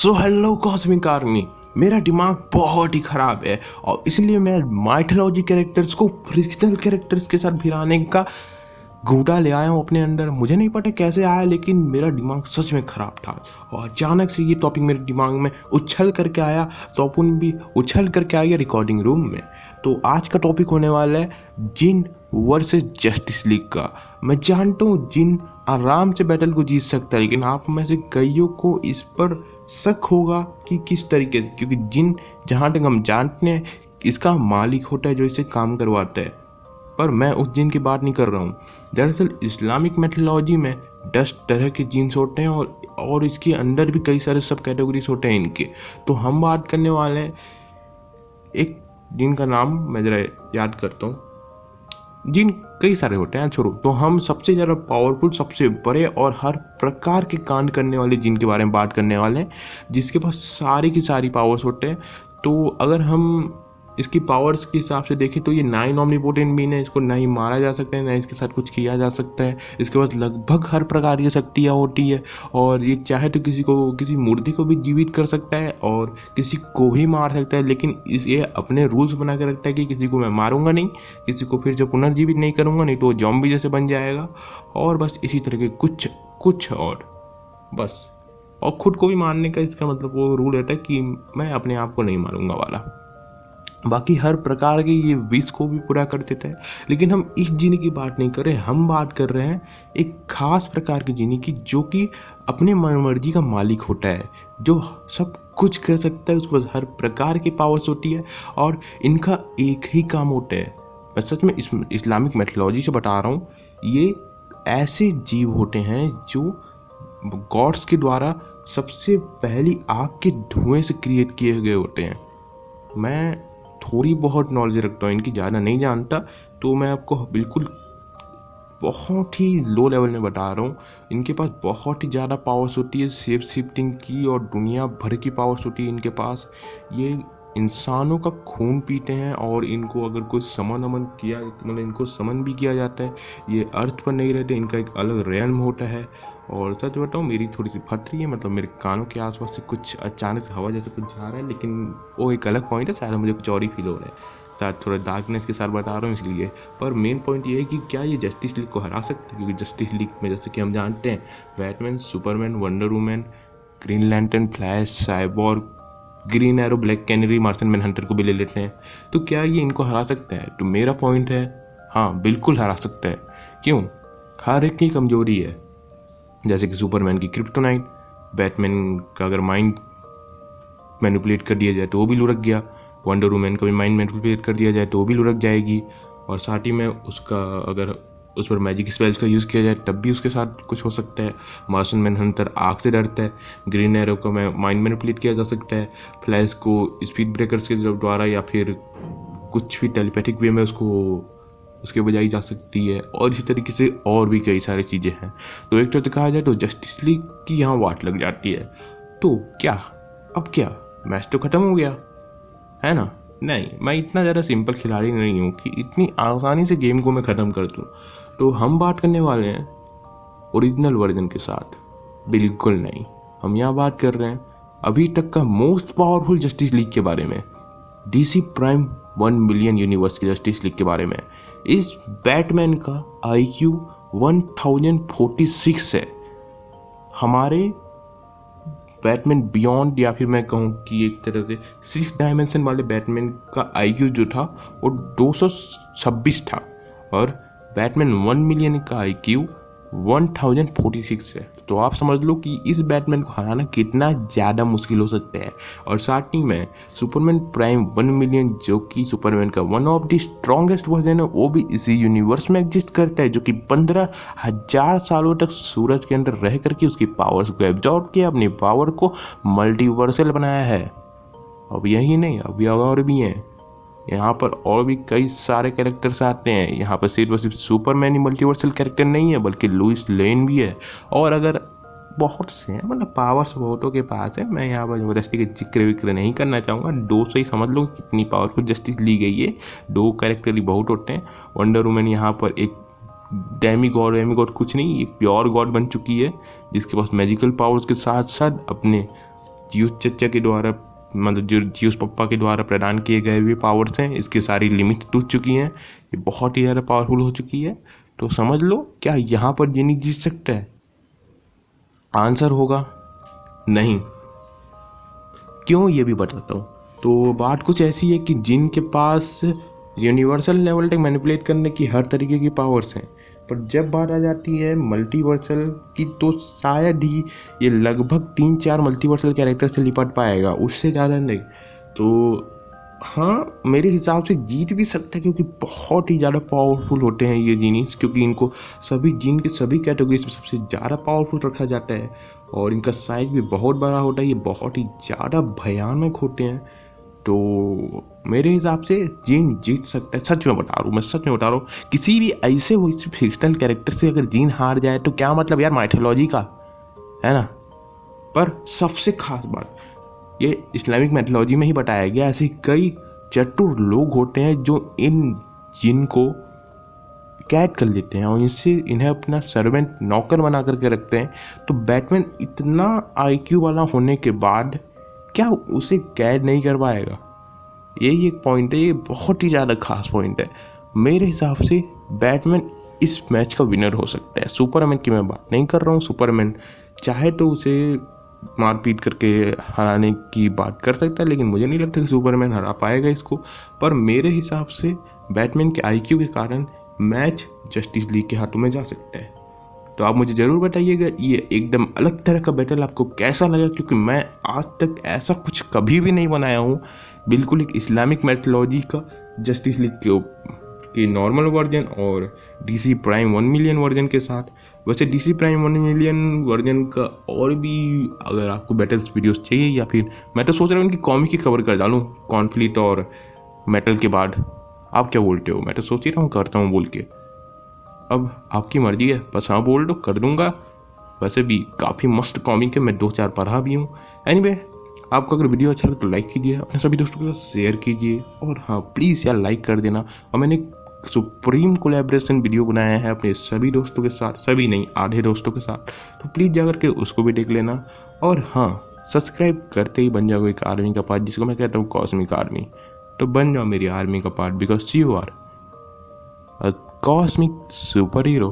So hello cosmic army. मेरा दिमाग बहुत ही ख़राब है और इसलिए मैं माइथोलॉजी कैरेक्टर्स को फिक्शनल कैरेक्टर्स के साथ भिड़ाने का घूटा ले आया हूँ अपने अंदर। मुझे नहीं पता कैसे आया, लेकिन मेरा दिमाग सच में ख़राब था और अचानक से ये टॉपिक मेरे दिमाग में उछल करके आया, तो अपन भी उछल करके आ गया रिकॉर्डिंग रूम में। तो आज का टॉपिक होने वाला है जिन वर्सेस जस्टिस लीग का। मैं जानता हूँ जिन आराम से बैटल को जीत सकता है, लेकिन आप में से कईयों को इस पर शक होगा कि किस तरीके से, क्योंकि जिन जहाँ तक हम जानते हैं इसका मालिक होता है जो इसे काम करवाता है। पर मैं उस जिन की बात नहीं कर रहा हूँ। दरअसल इस्लामिक मैथोलॉजी में 10 तरह के जीन्स होते हैं और इसके अंदर भी कई सारे सब कैटेगरीज होते हैं इनके। तो हम बात करने वाले हैं एक जिन का नाम मैं ज़रा याद करता हूँ। जिन कई सारे होते हैं, छोड़ो। तो हम सबसे ज़्यादा पावरफुल, सबसे बड़े और हर प्रकार के कांड करने वाले जिन के बारे में बात करने वाले हैं, जिसके पास सारी की सारी पावर्स होते हैं। तो अगर हम इसकी पावर्स के हिसाब से देखें तो ये 9 ऑमनीपोटेंट बीन है। इसको ना ही मारा जा सकता है, ना इसके साथ कुछ किया जा सकता है। इसके पास लगभग हर प्रकार की शक्तियाँ होती है और ये चाहे तो किसी मूर्ति को भी जीवित कर सकता है और किसी को भी मार सकता है। लेकिन ये अपने रूल्स बना के रखता है कि किसी को मैं मारूंगा नहीं, किसी को फिर जब पुनर्जीवित नहीं करूँगा, नहीं तो वो जॉम्बी जैसे बन जाएगा। और बस इसी तरह के कुछ और बस। और खुद को भी मारने का इसका मतलब वो रूल रहता है कि मैं अपने आप को नहीं मारूंगा वाला। बाकी हर प्रकार के ये विश को भी पूरा कर देता है। लेकिन हम इस जीनी की बात नहीं कर रहे, हम बात कर रहे हैं एक खास प्रकार की जीनी की, जो कि अपने मनमर्जी का मालिक होता है, जो सब कुछ कर सकता है। उसके पास हर प्रकार की पावर्स होती है और इनका एक ही काम होता है। मैं सच में इस्लामिक मैथोलॉजी से बता रहा हूँ, ये ऐसे जीव होते हैं जो गॉड्स के द्वारा सबसे पहली आग के धुएं से क्रिएट किए गए होते हैं। मैं थोड़ी बहुत नॉलेज रखता हूँ, इनकी ज़्यादा नहीं जानता, तो मैं आपको बिल्कुल बहुत ही लो लेवल में बता रहा हूँ। इनके पास बहुत ही ज़्यादा पावर्स होती है शेप शिफ्टिंग की, और दुनिया भर की पावर्स होती है इनके पास। ये इंसानों का खून पीते हैं और इनको अगर कोई समन किया, मतलब इनको समन भी किया जाता है, ये अर्थ पर नहीं रहते, इनका एक अलग रेल्म होता है। और सच बताऊँ, मेरी थोड़ी सी फट रही है, मतलब मेरे कानों के आसपास से कुछ अचानक से हवा जैसे कुछ जा रहा है, लेकिन वो एक अलग पॉइंट है, शायद मुझे कुछ और ही फील हो रहा है, शायद थोड़ा डार्कनेस के साथ बता रहा हूँ इसलिए। पर मेन पॉइंट ये है कि क्या ये जस्टिस लीग को हरा सकता है, क्योंकि जस्टिस लीग में जैसे कि हम जानते हैं Batman, Superman, Wonder Woman, Green Lantern, Flash, Cyborg, Green Arrow, Black Canary, Martian Manhunter को भी ले लेते हैं। तो क्या ये इनको हरा सकता है? तो मेरा पॉइंट है हाँ, बिल्कुल हरा सकता है। क्यों? हर एक की कमजोरी है। जैसे कि सुपरमैन की क्रिप्टोनाइट, बैटमैन का अगर माइंड मैनिपुलेट कर दिया जाए तो वो भी लुढ़क गया, वंडर वुमन का भी माइंड मैनिपुलेट कर दिया जाए तो वो भी लुढ़क जाएगी, और साथ ही में उसका अगर उस पर मैजिक स्पेल्स का यूज़ किया जाए तब भी उसके साथ कुछ हो सकता है। मार्टिन मैनहंटर आग से डरता है, ग्रीन एरो का माइंड मैनिपुलेट किया जा सकता है, फ्लैश को स्पीड ब्रेकर्स के द्वारा या फिर कुछ भी टेलीपैथिक वे में उसके बजाई जा सकती है, और इसी तरीके से और भी कई सारी चीज़ें हैं। तो एक तरह से कहा जाए तो जस्टिस लीग की यहाँ वाट लग जाती है। तो क्या अब क्या मैच तो ख़त्म हो गया है ना? नहीं, मैं इतना ज़्यादा सिंपल खिलाड़ी नहीं हूँ कि इतनी आसानी से गेम को मैं ख़त्म कर दूँ। तो हम बात करने वाले हैं ओरिजिनल वर्जन के साथ। बिल्कुल नहीं, हम यहाँ बात कर रहे हैं अभी तक का मोस्ट पावरफुल जस्टिस लीग के बारे में, DC प्राइम 1 मिलियन यूनिवर्स की जस्टिस लीग के बारे में। इस बैटमैन का IQ 1046 है। हमारे बैटमैन बियॉन्ड, या फिर मैं कहूँ कि एक तरह से 6 डायमेंशन वाले बैटमैन का IQ जो था वो 226 था, और बैटमैन 1 मिलियन का IQ 1046 है। तो आप समझ लो कि इस बैटमैन को हराना कितना ज़्यादा मुश्किल हो सकता है। और साथ ही में सुपरमैन प्राइम 1 मिलियन, जो कि सुपरमैन का one of the strongest version है, वो भी इसी यूनिवर्स में एग्जिस्ट करता है, जो कि 15,000 सालों तक सूरज के अंदर रह करके उसकी पावर्स को एब्जॉर्ब किया, अपनी पावर को मल्टीवर्सल बनाया है। अब यही नहीं, अभी और भी हैं यहाँ पर, और भी कई सारे कैरेक्टर्स आते हैं यहाँ पर। सिर्फ सुपरमैन ही मल्टीवर्सल कैरेक्टर नहीं है, बल्कि लुइस लेन भी है, और अगर बहुत से हैं, मतलब पावर्स बहुतों के पास है। मैं यहाँ पर जबरदस्ती के जिक्र नहीं करना चाहूँगा, 2 से ही समझ लो कितनी पावरफुल जस्टिस ली गई है। 2 कैरेक्टर ही बहुत होते हैं। वंडर वुमन यहाँ पर एक डेमी गॉड कुछ नहीं, एक प्योर गॉड बन चुकी है, जिसके पास मैजिकल पावर्स के साथ साथ अपने जियूस चचा के द्वारा, मतलब जो जियूस पप्पा के द्वारा प्रदान किए गए हुए पावर्स हैं, इसकी सारी लिमिट टूट चुकी हैं, ये बहुत ही ज़्यादा पावरफुल हो चुकी है। तो समझ लो, क्या यहाँ पर जिनी जीत सकता है? आंसर होगा नहीं। क्यों, ये भी बताता हूँ। तो बात कुछ ऐसी है कि जिन के पास यूनिवर्सल लेवल तक मैनिपुलेट करने की हर तरीके की पावर्स हैं, पर जब बात आ जाती है मल्टीवर्सल की, तो शायद ही ये लगभग 3-4 मल्टीवर्सल कैरेक्टर से निपट पाएगा, उससे ज़्यादा नहीं। तो हाँ, मेरे हिसाब से जीत भी सकता है, क्योंकि बहुत ही ज़्यादा पावरफुल होते हैं ये जीनीस, क्योंकि इनको सभी जीन के सभी कैटेगरीज में सबसे ज़्यादा पावरफुल रखा जाता है, और इनका साइज भी बहुत बड़ा होता है, ये बहुत ही ज़्यादा भयानक होते हैं। तो मेरे हिसाब से जीन जीत सकता है, सच में बता रहा हूँ, मैं सच में बता रहा हूँ। किसी भी ऐसे वैसे फिक्शनल कैरेक्टर से अगर जीन हार जाए तो क्या मतलब यार, माइथोलॉजी का है ना। पर सबसे खास बात, ये इस्लामिक मैथोलॉजी में ही बताया गया, ऐसे कई चतुर लोग होते हैं जो इन जिन को कैद कर लेते हैं और इनसे इन्हें अपना सर्वेंट नौकर बना करके रखते हैं। तो बैटमैन इतना आईक्यू वाला होने के बाद क्या उसे कैद नहीं कर पाएगा? यही एक पॉइंट है, ये बहुत ही ज़्यादा खास पॉइंट है। मेरे हिसाब से बैटमैन इस मैच का विनर हो सकता है। सुपरमैन की मैं बात नहीं कर रहा हूँ, सुपरमैन चाहे तो उसे मारपीट करके हराने की बात कर सकता है, लेकिन मुझे नहीं लगता कि सुपरमैन हरा पाएगा इसको। पर मेरे हिसाब से बैटमैन के आईक्यू के कारण मैच जस्टिस लीग के हाथों में जा सकता है। तो आप मुझे ज़रूर बताइएगा ये एकदम अलग तरह का बैटल आपको कैसा लगा, क्योंकि मैं आज तक ऐसा कुछ कभी भी नहीं बनाया हूँ। बिल्कुल एक इस्लामिक मैथोलॉजी का जस्टिस लीग के नॉर्मल वर्जन और DC प्राइम 1 मिलियन वर्जन के साथ। वैसे DC प्राइम 1 मिलियन वर्जन का और भी अगर आपको बैटल्स वीडियोस चाहिए, या फिर मैं तो सोच रहा हूँ उनकी कॉमिक की कवर कर डालूँ कॉन्फ्लिक्ट और मेटल के बाद। आप क्या बोलते हो? मैं तो सोच ही रहा हूँ करता हूँ बोल के, अब आपकी मर्जी है, बस हाँ बोल दो, कर दूंगा। वैसे भी काफ़ी मस्त कॉमिक है, मैं 2-4 पढ़ा भी हूँ। एनीवे, आपको अगर वीडियो अच्छा लगे तो लाइक कीजिए, अपने सभी दोस्तों के साथ शेयर कीजिए, और हाँ प्लीज़ यार लाइक कर देना। और मैंने एक सुप्रीम कोलैबोरेशन वीडियो बनाया है अपने सभी दोस्तों के साथ, सभी नहीं आधे दोस्तों के साथ, तो प्लीज़ जाकर के उसको भी देख लेना। और हाँ, सब्सक्राइब करते ही बन जाओ एक आर्मी का पार्ट, जिसको मैं कहता हूँ कॉस्मिक आर्मी। तो बन जाओ मेरी आर्मी का part, because you are a cosmic superhero.